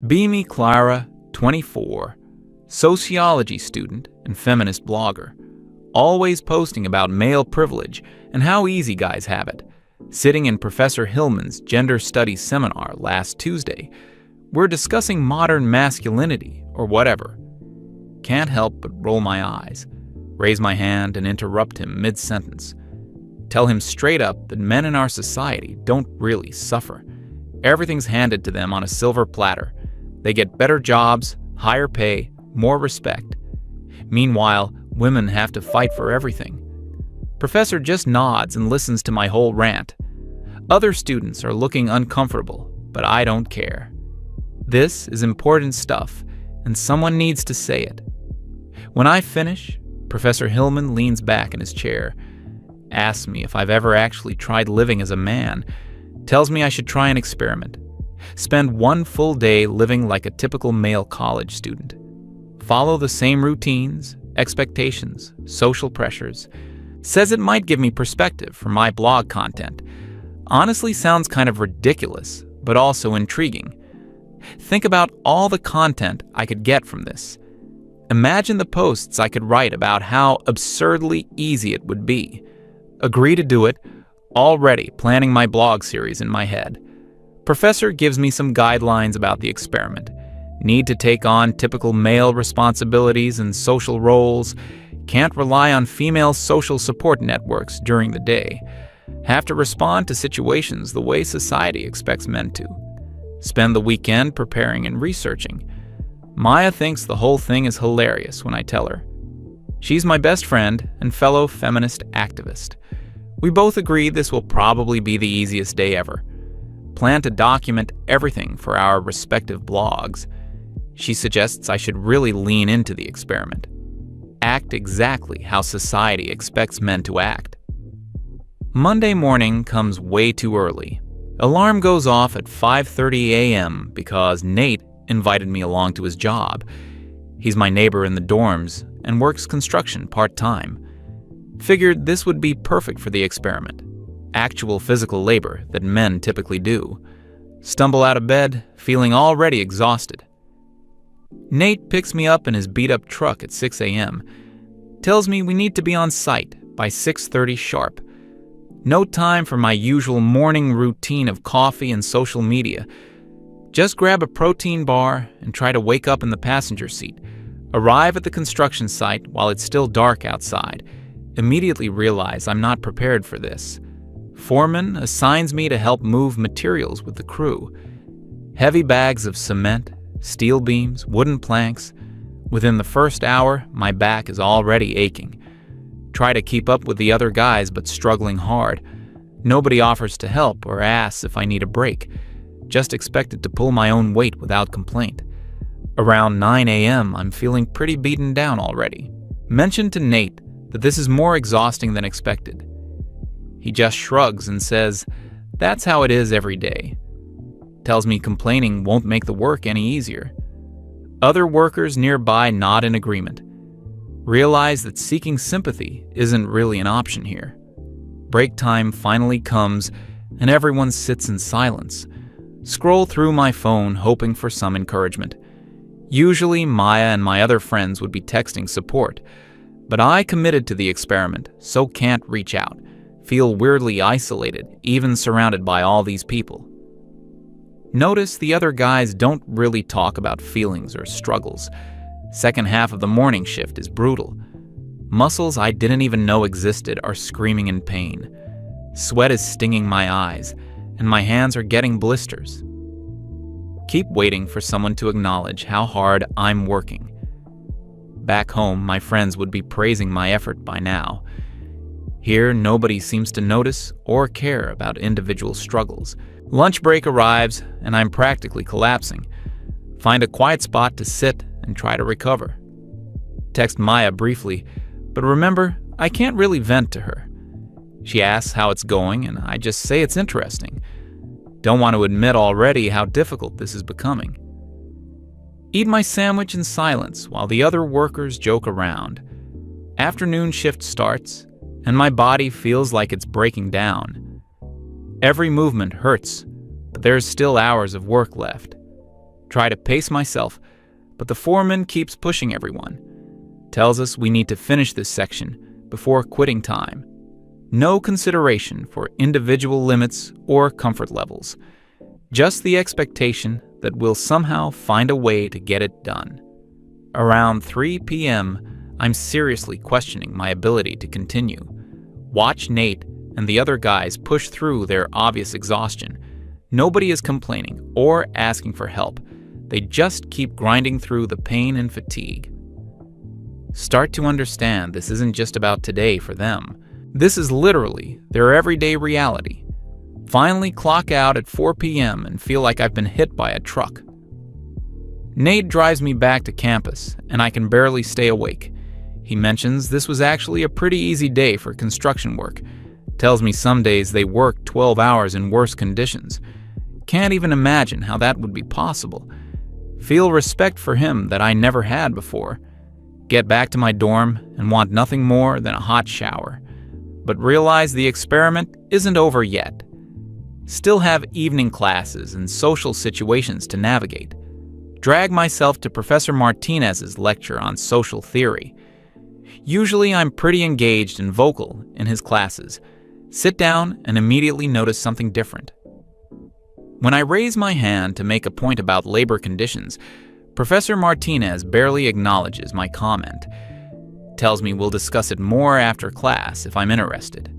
Beamy Clara, 24, sociology student and feminist blogger, always posting about male privilege and how easy guys have it. Sitting in Professor Hillman's gender studies seminar last Tuesday, we're discussing modern masculinity or whatever. Can't help but roll my eyes, raise my hand and interrupt him mid-sentence. Tell him straight up that men in our society don't really suffer. Everything's handed to them on a silver platter. They get better jobs, higher pay, more respect. Meanwhile, women have to fight for everything. Professor just nods and listens to my whole rant. Other students are looking uncomfortable, but I don't care. This is important stuff, and someone needs to say it. When I finish, Professor Hillman leans back in his chair, asks me if I've ever actually tried living as a man, tells me I should try an experiment. Spend one full day living like a typical male college student. Follow the same routines, expectations, social pressures. Says it might give me perspective for my blog content. Honestly sounds kind of ridiculous, but also intriguing. Think about all the content I could get from this. Imagine the posts I could write about how absurdly easy it would be. Agree to do it, already planning my blog series in my head. Professor gives me some guidelines about the experiment. Need to take on typical male responsibilities and social roles. Can't rely on female social support networks during the day. Have to respond to situations the way society expects men to. Spend the weekend preparing and researching. Maya thinks the whole thing is hilarious when I tell her. She's my best friend and fellow feminist activist. We both agree this will probably be the easiest day ever. Plan to document everything for our respective blogs. She suggests I should really lean into the experiment. Act exactly how society expects men to act. Monday morning comes way too early. Alarm goes off at 5:30 a.m. because Nate invited me along to his job. He's my neighbor in the dorms and works construction part-time. Figured this would be perfect for the experiment. Actual physical labor that men typically do. Stumble out of bed, feeling already exhausted. Nate picks me up in his beat-up truck at 6 a.m. Tells me we need to be on site by 6:30 sharp. No time for my usual morning routine of coffee and social media. Just grab a protein bar and try to wake up in the passenger seat. Arrive at the construction site while it's still dark outside. Immediately realize I'm not prepared for this. Foreman assigns me to help move materials with the crew. Heavy bags of cement, steel beams, wooden planks. Within the first hour, my back is already aching. Try to keep up with the other guys, but struggling hard. Nobody offers to help or asks if I need a break. Just expected to pull my own weight without complaint. Around 9 a.m., I'm feeling pretty beaten down already. Mention to Nate that this is more exhausting than expected. He just shrugs and says, "That's how it is every day." Tells me complaining won't make the work any easier. Other workers nearby nod in agreement. Realize that seeking sympathy isn't really an option here. Break time finally comes, and everyone sits in silence. Scroll through my phone hoping for some encouragement. Usually Maya and my other friends would be texting support, but I committed to the experiment, so can't reach out. Feel weirdly isolated, even surrounded by all these people. Notice the other guys don't really talk about feelings or struggles. Second half of the morning shift is brutal. Muscles I didn't even know existed are screaming in pain. Sweat is stinging my eyes, and my hands are getting blisters. Keep waiting for someone to acknowledge how hard I'm working. Back home, my friends would be praising my effort by now. Here, nobody seems to notice or care about individual struggles. Lunch break arrives, and I'm practically collapsing. Find a quiet spot to sit and try to recover. Text Maya briefly, but remember, I can't really vent to her. She asks how it's going, and I just say it's interesting. Don't want to admit already how difficult this is becoming. Eat my sandwich in silence while the other workers joke around. Afternoon shift starts, and my body feels like it's breaking down. Every movement hurts, but there's still hours of work left. Try to pace myself, but the foreman keeps pushing everyone. Tells us we need to finish this section before quitting time. No consideration for individual limits or comfort levels. Just the expectation that we'll somehow find a way to get it done. Around 3 p.m., I'm seriously questioning my ability to continue. Watch Nate and the other guys push through their obvious exhaustion. Nobody is complaining or asking for help. They just keep grinding through the pain and fatigue. Start to understand this isn't just about today for them. This is literally their everyday reality. Finally clock out at 4 p.m. and feel like I've been hit by a truck. Nate drives me back to campus, and I can barely stay awake. He mentions this was actually a pretty easy day for construction work. Tells me some days they work 12 hours in worse conditions. Can't even imagine how that would be possible. Feel respect for him that I never had before. Get back to my dorm and want nothing more than a hot shower. But realize the experiment isn't over yet. Still have evening classes and social situations to navigate. Drag myself to Professor Martinez's lecture on social theory. Usually I'm pretty engaged and vocal in his classes. Sit down and immediately notice something different. When I raise my hand to make a point about labor conditions, Professor Martinez barely acknowledges my comment. Tells me we'll discuss it more after class if I'm interested.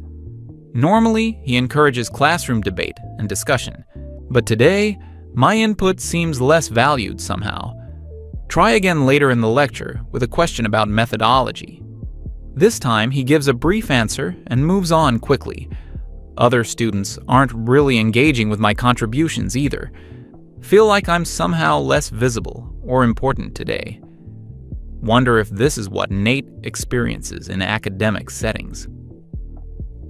Normally, he encourages classroom debate and discussion, but today, my input seems less valued somehow. Try again later in the lecture with a question about methodology. This time, he gives a brief answer and moves on quickly. Other students aren't really engaging with my contributions either. Feel like I'm somehow less visible or important today. Wonder if this is what Nate experiences in academic settings.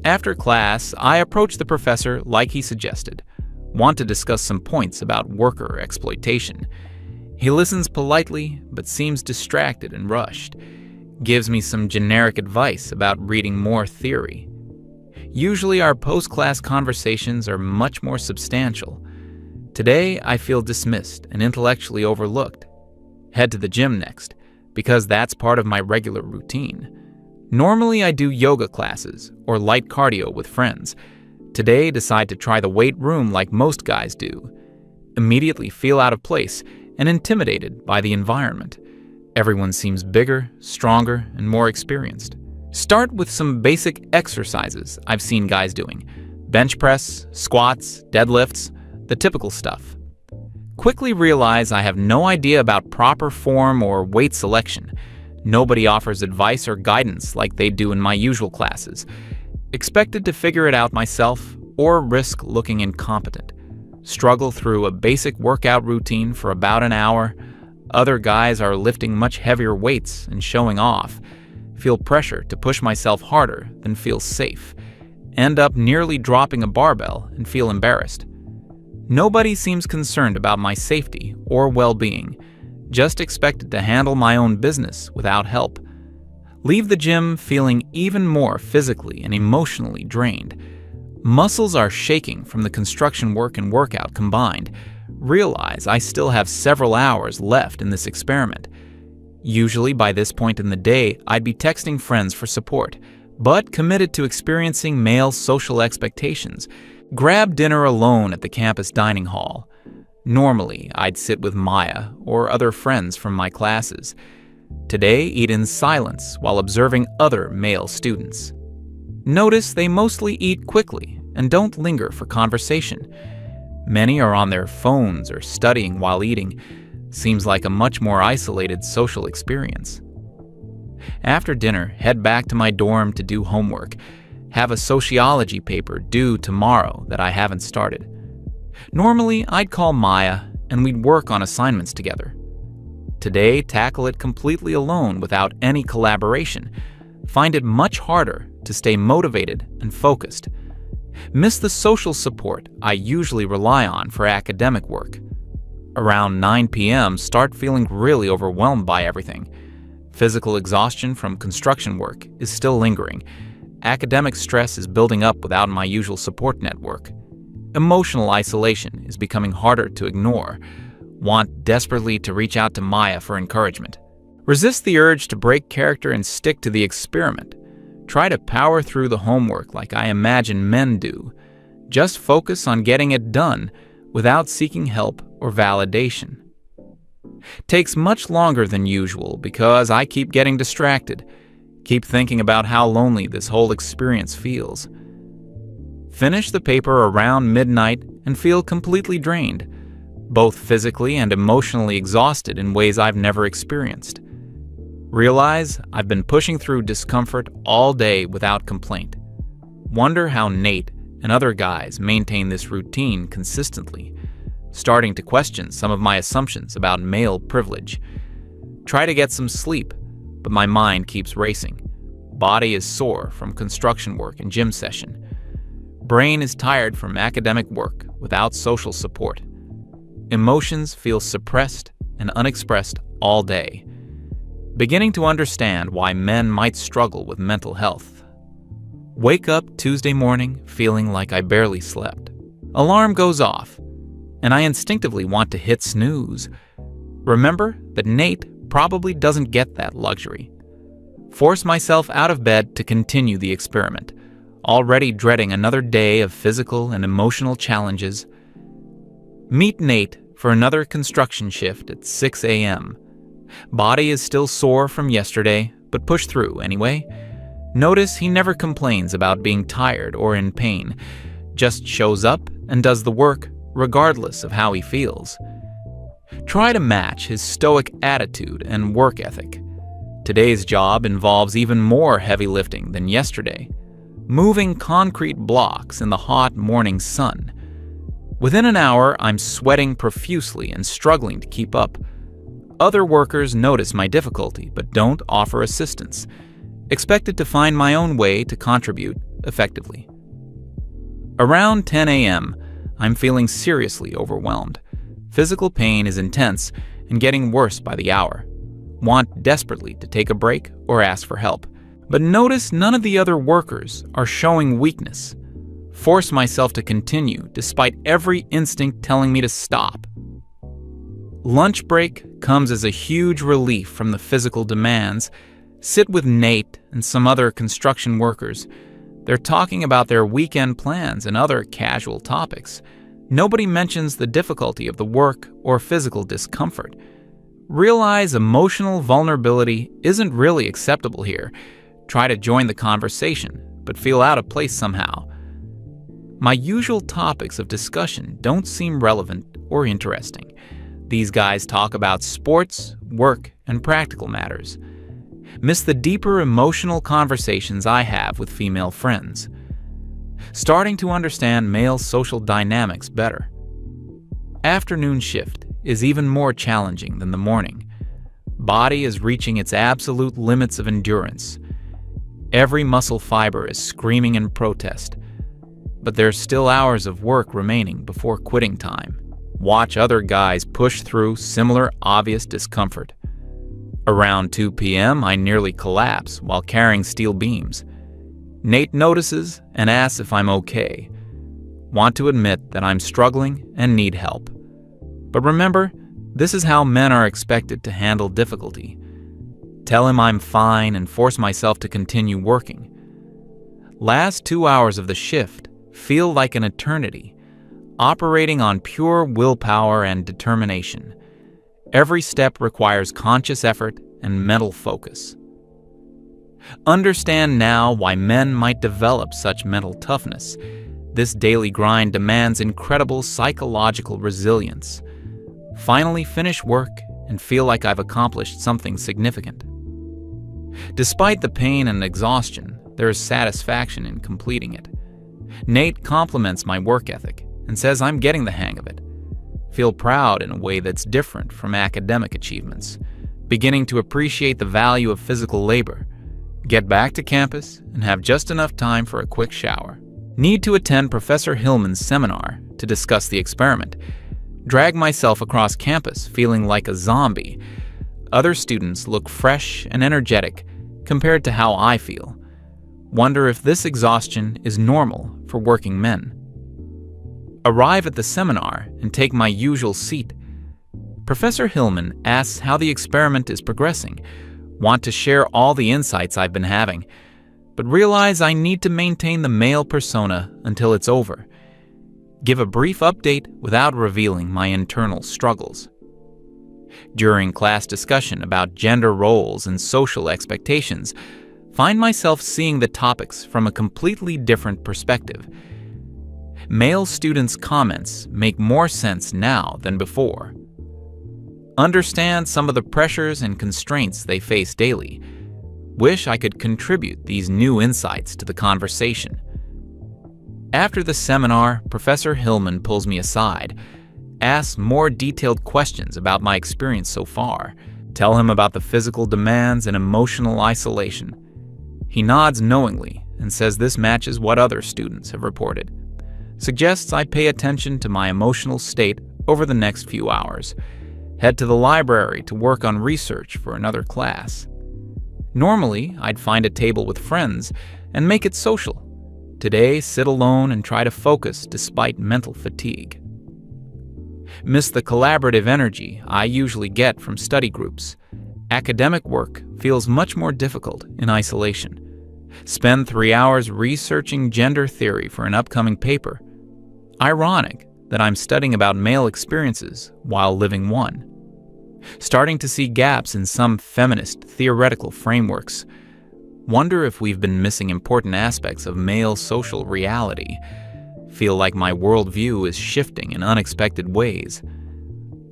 After class, I approach the professor like he suggested. Want to discuss some points about worker exploitation. He listens politely, but seems distracted and rushed. Gives me some generic advice about reading more theory. Usually our post-class conversations are much more substantial. Today, I feel dismissed and intellectually overlooked. Head to the gym next, because that's part of my regular routine. Normally, I do yoga classes or light cardio with friends. Today, decide to try the weight room like most guys do. Immediately feel out of place and intimidated by the environment. Everyone seems bigger, stronger, and more experienced. Start with some basic exercises I've seen guys doing. Bench press, squats, deadlifts, the typical stuff. Quickly realize I have no idea about proper form or weight selection. Nobody offers advice or guidance like they do in my usual classes. Expected to figure it out myself or risk looking incompetent. Struggle through a basic workout routine for about an hour. Other guys are lifting much heavier weights and showing off. Feel pressure to push myself harder than feels safe. End up nearly dropping a barbell and feel embarrassed. Nobody seems concerned about my safety or well-being. Just expected to handle my own business without help. Leave the gym feeling even more physically and emotionally drained. Muscles are shaking from the construction work and workout combined. Realize I still have several hours left in this experiment. Usually by this point in the day, I'd be texting friends for support, but committed to experiencing male social expectations. Grab dinner alone at the campus dining hall. Normally, I'd sit with Maya or other friends from my classes. Today, eat in silence while observing other male students. Notice they mostly eat quickly and don't linger for conversation. Many are on their phones or studying while eating. Seems like a much more isolated social experience. After dinner, head back to my dorm to do homework. Have a sociology paper due tomorrow that I haven't started. Normally, I'd call Maya and we'd work on assignments together. Today, tackle it completely alone without any collaboration. Find it much harder to stay motivated and focused. Miss the social support I usually rely on for academic work. Around 9 p.m., start feeling really overwhelmed by everything. Physical exhaustion from construction work is still lingering. Academic stress is building up without my usual support network. Emotional isolation is becoming harder to ignore. Want desperately to reach out to Maya for encouragement. Resist the urge to break character and stick to the experiment. Try to power through the homework like I imagine men do. Just focus on getting it done without seeking help or validation. Takes much longer than usual because I keep getting distracted, keep thinking about how lonely this whole experience feels. Finish the paper around midnight and feel completely drained, both physically and emotionally exhausted in ways I've never experienced. Realize I've been pushing through discomfort all day without complaint. Wonder how Nate and other guys maintain this routine consistently, starting to question some of my assumptions about male privilege. Try to get some sleep, but my mind keeps racing. Body is sore from construction work and gym session. Brain is tired from academic work without social support. Emotions feel suppressed and unexpressed all day. Beginning to understand why men might struggle with mental health. Wake up Tuesday morning feeling like I barely slept. Alarm goes off, and I instinctively want to hit snooze. Remember that Nate probably doesn't get that luxury. Force myself out of bed to continue the experiment, already dreading another day of physical and emotional challenges. Meet Nate for another construction shift at 6 a.m. Body is still sore from yesterday, but push through anyway. Notice he never complains about being tired or in pain, just shows up and does the work regardless of how he feels. Try to match his stoic attitude and work ethic. Today's job involves even more heavy lifting than yesterday, moving concrete blocks in the hot morning sun. Within an hour, I'm sweating profusely and struggling to keep up. Other workers notice my difficulty but don't offer assistance, expected to find my own way to contribute effectively. Around 10 a.m., I'm feeling seriously overwhelmed. Physical pain is intense and getting worse by the hour. Want desperately to take a break or ask for help, but notice none of the other workers are showing weakness. Force myself to continue despite every instinct telling me to stop. Lunch break comes as a huge relief from the physical demands. Sit with Nate and some other construction workers. They're talking about their weekend plans and other casual topics. Nobody mentions the difficulty of the work or physical discomfort. Realize emotional vulnerability isn't really acceptable here. Try to join the conversation, but feel out of place somehow. My usual topics of discussion don't seem relevant or interesting. These guys talk about sports, work, and practical matters. Miss the deeper emotional conversations I have with female friends. Starting to understand male social dynamics better. Afternoon shift is even more challenging than the morning. Body is reaching its absolute limits of endurance. Every muscle fiber is screaming in protest. But there's still hours of work remaining before quitting time. Watch other guys push through similar obvious discomfort. Around 2 p.m., I nearly collapse while carrying steel beams. Nate notices and asks if I'm okay. Want to admit that I'm struggling and need help. But remember, this is how men are expected to handle difficulty. Tell him I'm fine and force myself to continue working. Last 2 hours of the shift feel like an eternity, operating on pure willpower and determination. Every step requires conscious effort and mental focus. Understand now why men might develop such mental toughness. This daily grind demands incredible psychological resilience. Finally finish work and feel like I've accomplished something significant. Despite the pain and exhaustion, there is satisfaction in completing it. Nate compliments my work ethic and says I'm getting the hang of it. Feel proud in a way that's different from academic achievements. Beginning to appreciate the value of physical labor. Get back to campus and have just enough time for a quick shower. Need to attend Professor Hillman's seminar to discuss the experiment. Drag myself across campus feeling like a zombie. Other students look fresh and energetic compared to how I feel. Wonder if this exhaustion is normal for working men. Arrive at the seminar and take my usual seat. Professor Hillman asks how the experiment is progressing, want to share all the insights I've been having, but realize I need to maintain the male persona until it's over. Give a brief update without revealing my internal struggles. During class discussion about gender roles and social expectations, find myself seeing the topics from a completely different perspective. Male students' comments make more sense now than before. Understand some of the pressures and constraints they face daily. Wish I could contribute these new insights to the conversation. After the seminar, Professor Hillman pulls me aside, asks more detailed questions about my experience so far, tell him about the physical demands and emotional isolation. He nods knowingly and says this matches what other students have reported. Suggests I pay attention to my emotional state over the next few hours. Head to the library to work on research for another class. Normally, I'd find a table with friends and make it social. Today, sit alone and try to focus despite mental fatigue. Miss the collaborative energy I usually get from study groups. Academic work feels much more difficult in isolation. Spend 3 hours researching gender theory for an upcoming paper. Ironic that I'm studying about male experiences while living one. Starting to see gaps in some feminist theoretical frameworks. Wonder if we've been missing important aspects of male social reality. Feel like my worldview is shifting in unexpected ways.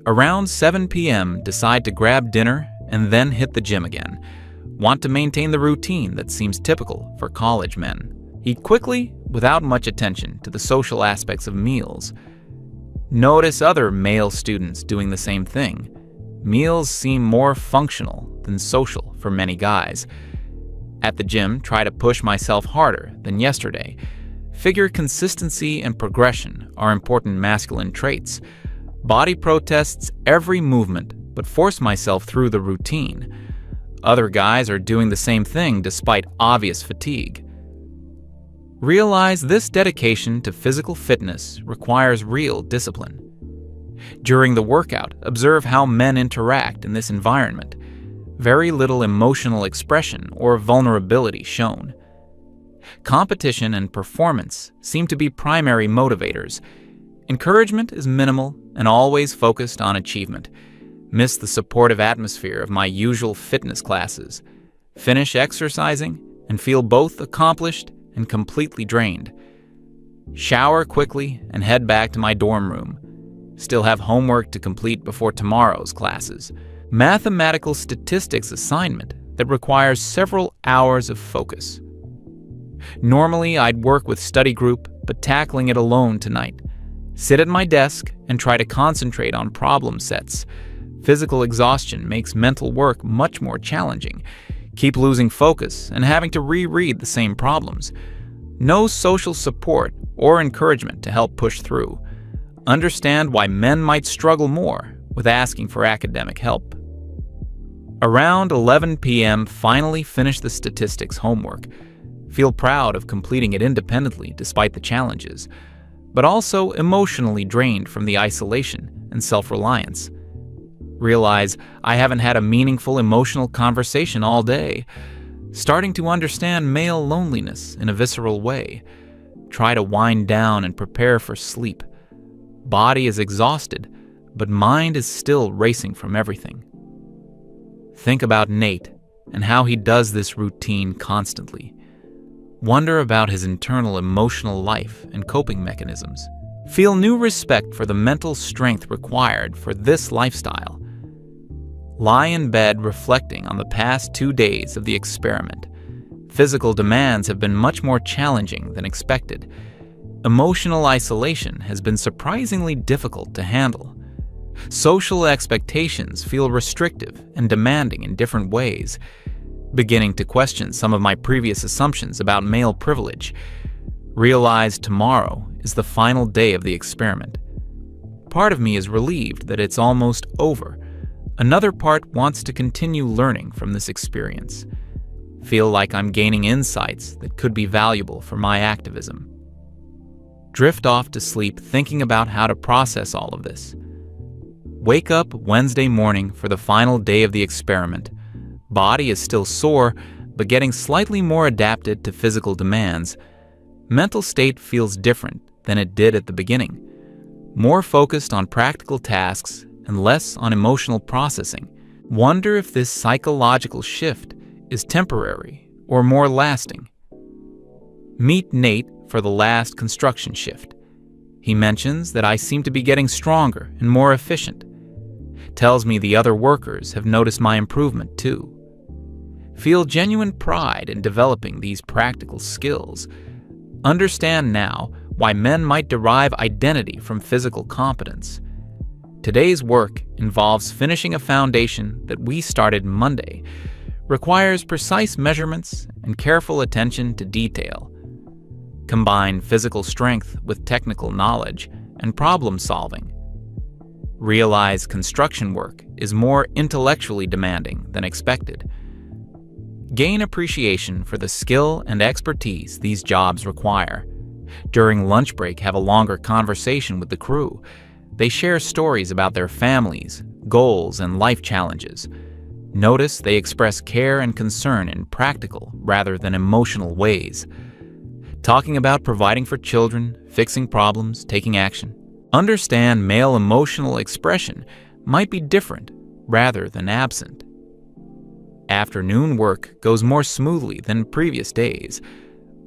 Around 7 p.m., decide to grab dinner and then hit the gym again. Want to maintain the routine that seems typical for college men. Eat quickly, without much attention to the social aspects of meals. Notice other male students doing the same thing. Meals seem more functional than social for many guys. At the gym, try to push myself harder than yesterday. Figure consistency and progression are important masculine traits. Body protests every movement, but force myself through the routine. Other guys are doing the same thing despite obvious fatigue. Realize this dedication to physical fitness requires real discipline. During the workout, observe how men interact in this environment. Very little emotional expression or vulnerability shown. Competition and performance seem to be primary motivators. Encouragement is minimal and always focused on achievement. Miss the supportive atmosphere of my usual fitness classes. Finish exercising and feel both accomplished and completely drained. Shower quickly and head back to my dorm room. Still have homework to complete before tomorrow's classes. Mathematical statistics assignment that requires several hours of focus. Normally, I'd work with study group, but tackling it alone tonight. Sit at my desk and try to concentrate on problem sets. Physical exhaustion makes mental work much more challenging. Keep losing focus and having to reread the same problems. No social support or encouragement to help push through. Understand why men might struggle more with asking for academic help. Around 11 p.m., finally finish the statistics homework. Feel proud of completing it independently despite the challenges, but also emotionally drained from the isolation and self-reliance. Realize I haven't had a meaningful emotional conversation all day. Starting to understand male loneliness in a visceral way. Try to wind down and prepare for sleep. Body is exhausted, but mind is still racing from everything. Think about Nate and how he does this routine constantly. Wonder about his internal emotional life and coping mechanisms. Feel new respect for the mental strength required for this lifestyle. Lie in bed reflecting on the past 2 days of the experiment. Physical demands have been much more challenging than expected. Emotional isolation has been surprisingly difficult to handle. Social expectations feel restrictive and demanding in different ways. Beginning to question some of my previous assumptions about male privilege. Realize tomorrow is the final day of the experiment. Part of me is relieved that it's almost over. Another part wants to continue learning from this experience. Feel like I'm gaining insights that could be valuable for my activism. Drift off to sleep thinking about how to process all of this. Wake up Wednesday morning for the final day of the experiment. Body is still sore, but getting slightly more adapted to physical demands. Mental state feels different than it did at the beginning. More focused on practical tasks and less on emotional processing. Wonder if this psychological shift is temporary or more lasting. Meet Nate for the last construction shift. He mentions that I seem to be getting stronger and more efficient. Tells me the other workers have noticed my improvement too. Feel genuine pride in developing these practical skills. Understand now why men might derive identity from physical competence. Today's work involves finishing a foundation that we started Monday, requires precise measurements and careful attention to detail. Combine physical strength with technical knowledge and problem solving. Realize construction work is more intellectually demanding than expected. Gain appreciation for the skill and expertise these jobs require. During lunch break, have a longer conversation with the crew. They share stories about their families, goals, and life challenges. Notice they express care and concern in practical rather than emotional ways. Talking about providing for children, fixing problems, taking action. Understand male emotional expression might be different rather than absent. Afternoon work goes more smoothly than previous days.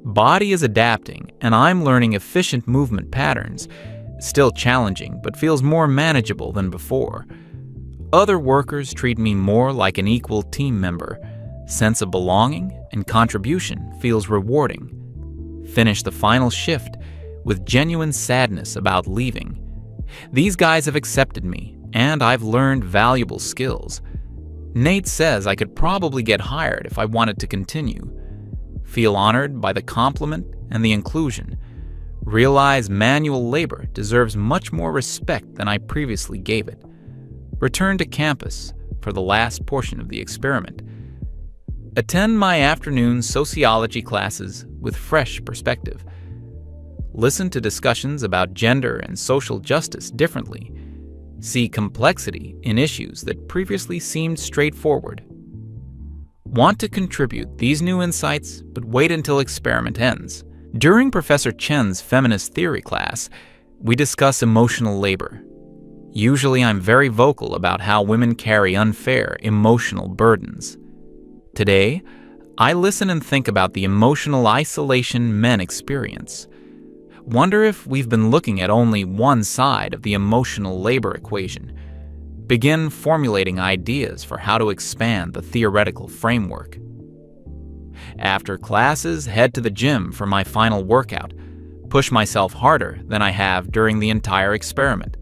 Body is adapting, and I'm learning efficient movement patterns. Still challenging, but feels more manageable than before. Other workers treat me more like an equal team member. Sense of belonging and contribution feels rewarding. Finish the final shift with genuine sadness about leaving. These guys have accepted me, and I've learned valuable skills. Nate says I could probably get hired if I wanted to continue. Feel honored by the compliment and the inclusion. Realize manual labor deserves much more respect than I previously gave it. Return to campus for the last portion of the experiment. Attend my afternoon sociology classes with fresh perspective. Listen to discussions about gender and social justice differently. See complexity in issues that previously seemed straightforward. Want to contribute these new insights, but wait until experiment ends. During Professor Chen's feminist theory class, we discuss emotional labor. Usually I'm very vocal about how women carry unfair emotional burdens. Today, I listen and think about the emotional isolation men experience. Wonder if we've been looking at only one side of the emotional labor equation. Begin formulating ideas for how to expand the theoretical framework. After classes, head to the gym for my final workout. Push myself harder than I have during the entire experiment.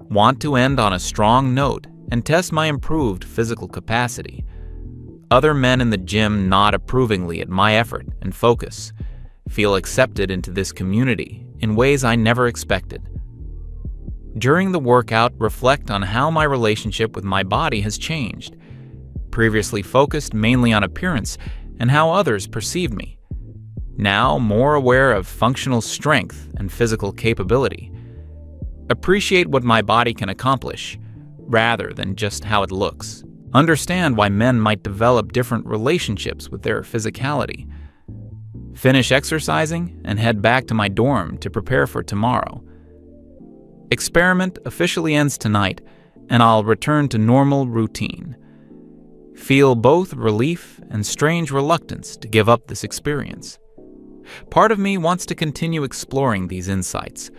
Want to end on a strong note and test my improved physical capacity. Other men in the gym nod approvingly at my effort and focus. Feel accepted into this community in ways I never expected. During the workout, reflect on how my relationship with my body has changed. Previously focused mainly on appearance and how others perceive me. Now more aware of functional strength and physical capability. Appreciate what my body can accomplish, rather than just how it looks. Understand why men might develop different relationships with their physicality. Finish exercising and head back to my dorm to prepare for tomorrow. Experiment officially ends tonight, and I'll return to normal routine. Feel both relief and strange reluctance to give up this experience. Part of me wants to continue exploring these insights,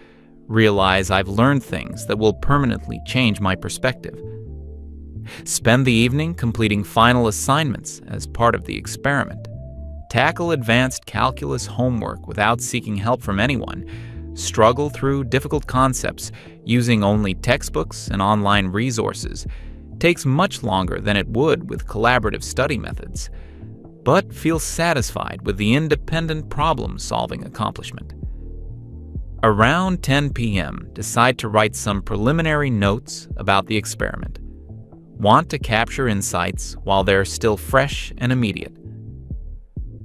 realize I've learned things that will permanently change my perspective. Spend the evening completing final assignments as part of the experiment. Tackle advanced calculus homework without seeking help from anyone. Struggle through difficult concepts using only textbooks and online resources. Takes much longer than it would with collaborative study methods, but feel satisfied with the independent problem-solving accomplishment. Around 10 p.m., decide to write some preliminary notes about the experiment. Want to capture insights while they're still fresh and immediate.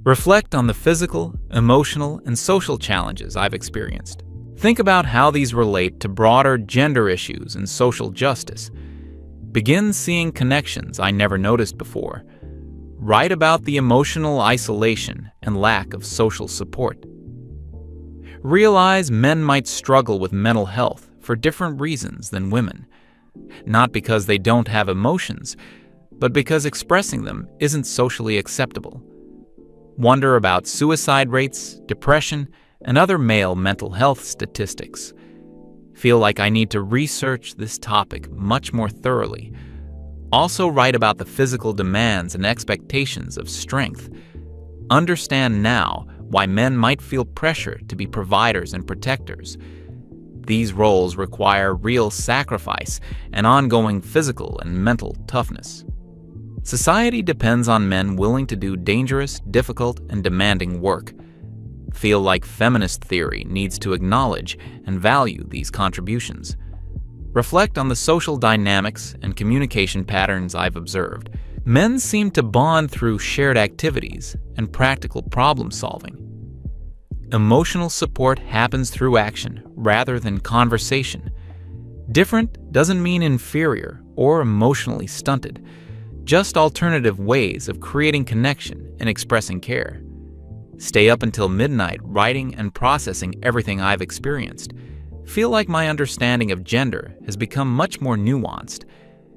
Reflect on the physical, emotional, and social challenges I've experienced. Think about how these relate to broader gender issues and social justice. Begin seeing connections I never noticed before. Write about the emotional isolation and lack of social support. Realize men might struggle with mental health for different reasons than women, not because they don't have emotions, but because expressing them isn't socially acceptable. Wonder about suicide rates, depression, and other male mental health statistics. Feel like I need to research this topic much more thoroughly. Also write about the physical demands and expectations of strength. Understand now why men might feel pressure to be providers and protectors. These roles require real sacrifice and ongoing physical and mental toughness. Society depends on men willing to do dangerous, difficult, and demanding work. Feel like feminist theory needs to acknowledge and value these contributions. Reflect on the social dynamics and communication patterns I've observed. Men seem to bond through shared activities and practical problem solving. Emotional support happens through action rather than conversation. Different doesn't mean inferior or emotionally stunted, just alternative ways of creating connection and expressing care. Stay up until midnight writing and processing everything I've experienced. Feel like my understanding of gender has become much more nuanced.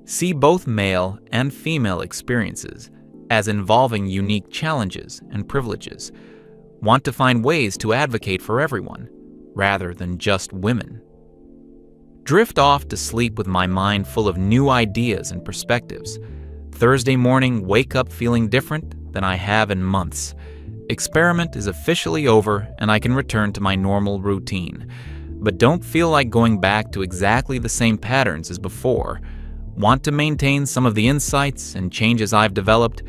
See both male and female experiences as involving unique challenges and privileges. Want to find ways to advocate for everyone, rather than just women. Drift off to sleep with my mind full of new ideas and perspectives. Thursday morning, wake up feeling different than I have in months. Experiment is officially over and I can return to my normal routine. But don't feel like going back to exactly the same patterns as before. Want to maintain some of the insights and changes I've developed?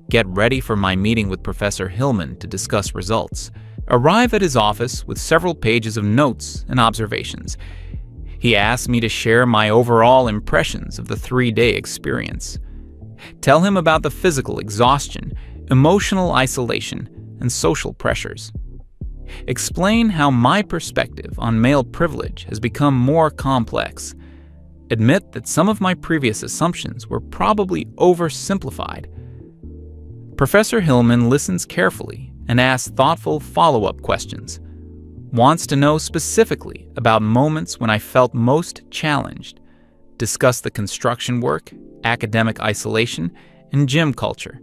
Get ready for my meeting with Professor Hillman to discuss results. Arrive at his office with several pages of notes and observations. He asked me to share my overall impressions of the 3-day experience. Tell him about the physical exhaustion, emotional isolation, and social pressures. Explain how my perspective on male privilege has become more complex. Admit that some of my previous assumptions were probably oversimplified. Professor Hillman listens carefully and asks thoughtful follow-up questions. Wants to know specifically about moments when I felt most challenged. Discuss the construction work, academic isolation, and gym culture.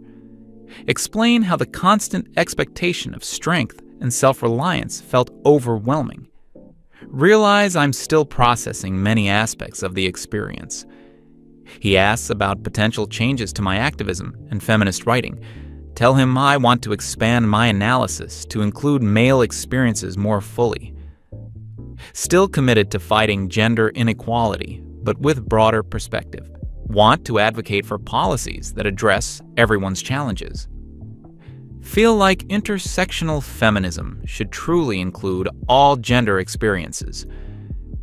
Explain how the constant expectation of strength and self-reliance felt overwhelming. Realize I'm still processing many aspects of the experience. He asks about potential changes to my activism and feminist writing. Tell him I want to expand my analysis to include male experiences more fully. Still committed to fighting gender inequality, but with broader perspective. Want to advocate for policies that address everyone's challenges. Feel like intersectional feminism should truly include all gender experiences.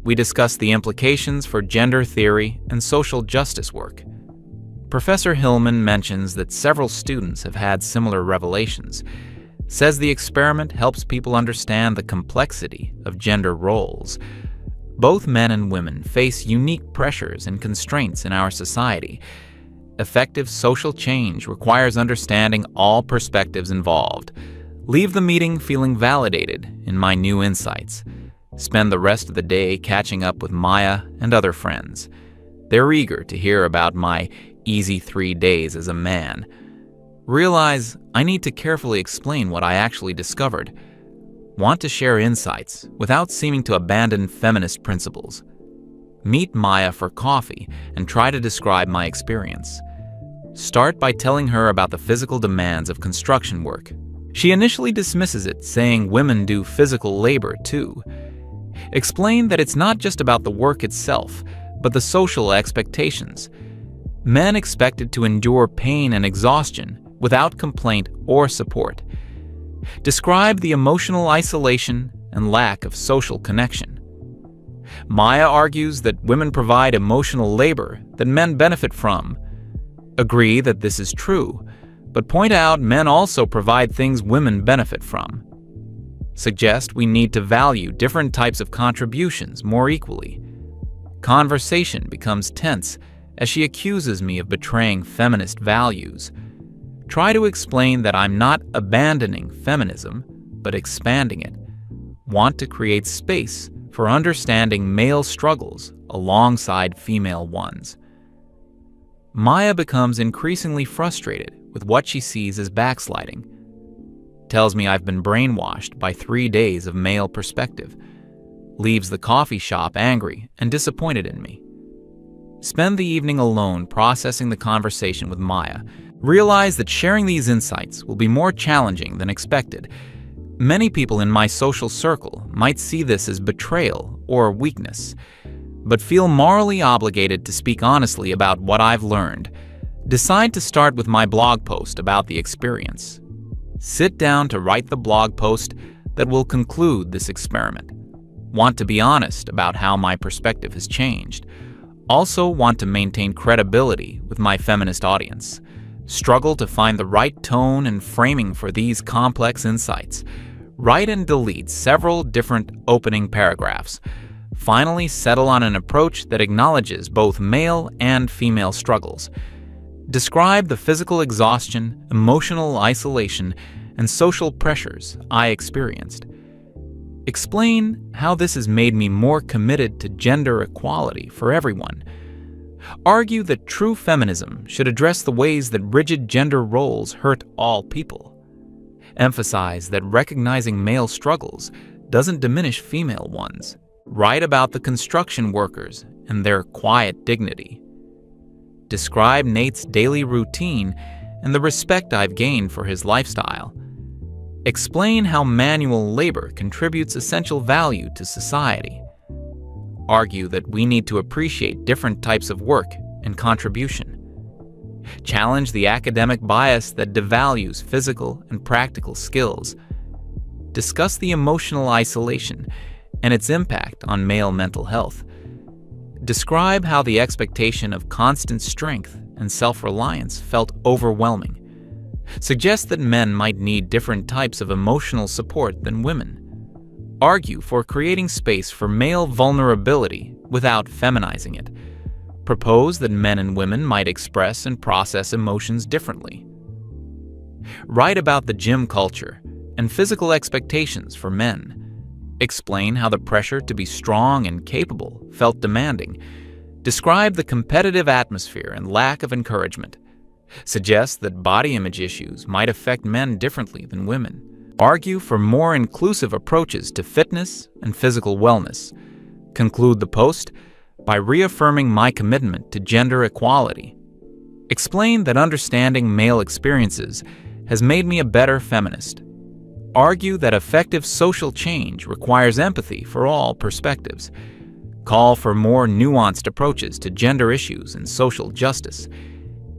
We discuss the implications for gender theory and social justice work. Professor Hillman mentions that several students have had similar revelations, says the experiment helps people understand the complexity of gender roles. Both men and women face unique pressures and constraints in our society. Effective social change requires understanding all perspectives involved. Leave the meeting feeling validated in my new insights. Spend the rest of the day catching up with Maya and other friends. They're eager to hear about my easy 3 days as a man. Realize I need to carefully explain what I actually discovered. Want to share insights without seeming to abandon feminist principles. Meet Maya for coffee and try to describe my experience. Start by telling her about the physical demands of construction work. She initially dismisses it, saying women do physical labor too. Explain that it's not just about the work itself, but the social expectations. Men expected to endure pain and exhaustion without complaint or support. Describe the emotional isolation and lack of social connection. Maya argues that women provide emotional labor that men benefit from. Agree that this is true, but point out men also provide things women benefit from. Suggest we need to value different types of contributions more equally. Conversation becomes tense as she accuses me of betraying feminist values. Try to explain that I'm not abandoning feminism, but expanding it. Want to create space for understanding male struggles alongside female ones. Maya becomes increasingly frustrated with what she sees as backsliding. Tells me I've been brainwashed by 3 days of male perspective. Leaves the coffee shop angry and disappointed in me. Spend the evening alone processing the conversation with Maya. Realize that sharing these insights will be more challenging than expected. Many people in my social circle might see this as betrayal or weakness, but feel morally obligated to speak honestly about what I've learned. Decide to start with my blog post about the experience. Sit down to write the blog post that will conclude this experiment. Want to be honest about how my perspective has changed. Also want to maintain credibility with my feminist audience. Struggle to find the right tone and framing for these complex insights. Write and delete several different opening paragraphs. Finally, settle on an approach that acknowledges both male and female struggles. Describe the physical exhaustion, emotional isolation, and social pressures I experienced. Explain how this has made me more committed to gender equality for everyone. Argue that true feminism should address the ways that rigid gender roles hurt all people. Emphasize that recognizing male struggles doesn't diminish female ones. Write about the construction workers and their quiet dignity. Describe Nate's daily routine and the respect I've gained for his lifestyle. Explain how manual labor contributes essential value to society. Argue that we need to appreciate different types of work and contribution. Challenge the academic bias that devalues physical and practical skills. Discuss the emotional isolation and its impact on male mental health. Describe how the expectation of constant strength and self-reliance felt overwhelming. Suggest that men might need different types of emotional support than women. Argue for creating space for male vulnerability without feminizing it. Propose that men and women might express and process emotions differently. Write about the gym culture and physical expectations for men. Explain how the pressure to be strong and capable felt demanding. Describe the competitive atmosphere and lack of encouragement. Suggest that body image issues might affect men differently than women. Argue for more inclusive approaches to fitness and physical wellness. Conclude the post by reaffirming my commitment to gender equality. Explain that understanding male experiences has made me a better feminist. Argue that effective social change requires empathy for all perspectives. Call for more nuanced approaches to gender issues and social justice.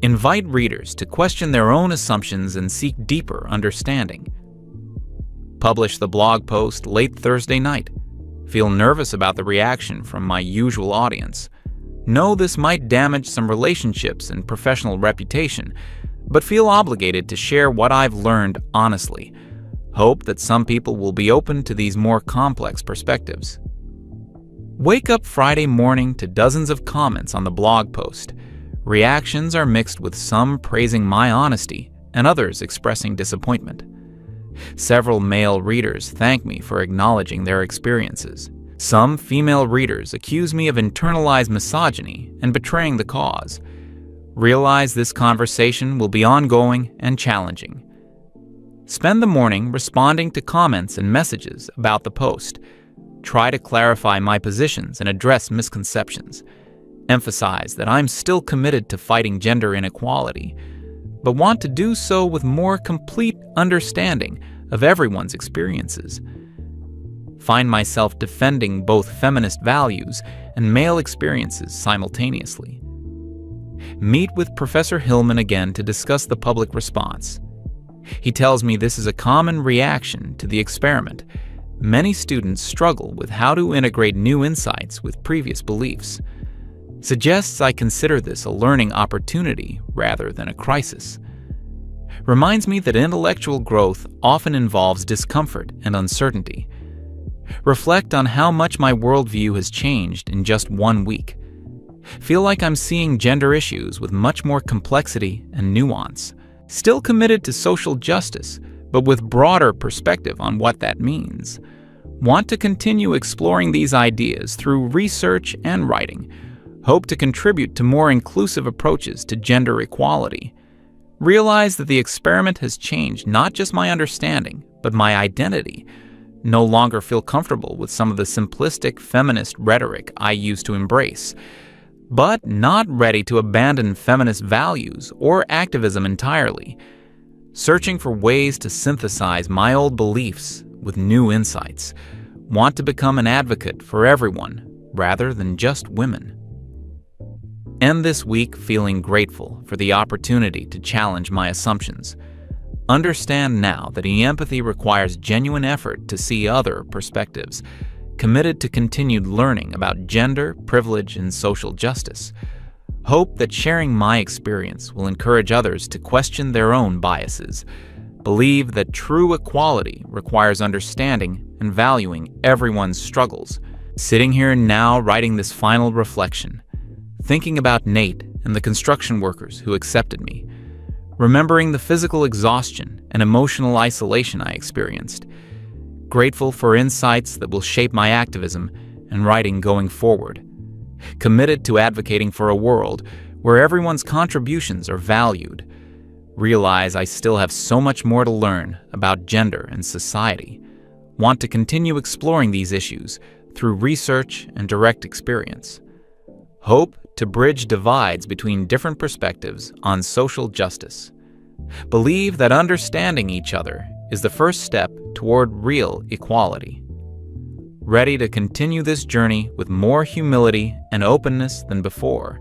Invite readers to question their own assumptions and seek deeper understanding. Publish the blog post late Thursday night. Feel nervous about the reaction from my usual audience. Know this might damage some relationships and professional reputation, but feel obligated to share what I've learned honestly. Hope that some people will be open to these more complex perspectives. Wake up Friday morning to dozens of comments on the blog post. Reactions are mixed, with some praising my honesty and others expressing disappointment. Several male readers thank me for acknowledging their experiences. Some female readers accuse me of internalized misogyny and betraying the cause. Realize this conversation will be ongoing and challenging. Spend the morning responding to comments and messages about the post. Try to clarify my positions and address misconceptions. Emphasize that I'm still committed to fighting gender inequality, but want to do so with more complete understanding of everyone's experiences. Find myself defending both feminist values and male experiences simultaneously. Meet with Professor Hillman again to discuss the public response. He tells me this is a common reaction to the experiment. Many students struggle with how to integrate new insights with previous beliefs. Suggests I consider this a learning opportunity rather than a crisis. Reminds me that intellectual growth often involves discomfort and uncertainty. Reflect on how much my worldview has changed in just 1 week. Feel like I'm seeing gender issues with much more complexity and nuance. Still committed to social justice, but with broader perspective on what that means. Want to continue exploring these ideas through research and writing. Hope to contribute to more inclusive approaches to gender equality. Realize that the experiment has changed not just my understanding, but my identity. No longer feel comfortable with some of the simplistic feminist rhetoric I used to embrace, but not ready to abandon feminist values or activism entirely. Searching for ways to synthesize my old beliefs with new insights. Want to become an advocate for everyone rather than just women. End this week feeling grateful for the opportunity to challenge my assumptions. Understand now that empathy requires genuine effort to see other perspectives. Committed to continued learning about gender, privilege, and social justice. Hope that sharing my experience will encourage others to question their own biases. Believe that true equality requires understanding and valuing everyone's struggles. Sitting here now writing this final reflection, thinking about Nate and the construction workers who accepted me, remembering the physical exhaustion and emotional isolation I experienced, grateful for insights that will shape my activism and writing going forward, committed to advocating for a world where everyone's contributions are valued, realize I still have so much more to learn about gender and society, want to continue exploring these issues through research and direct experience, hope to bridge divides between different perspectives on social justice, believe that understanding each other is the first step toward real equality. Ready to continue this journey with more humility and openness than before.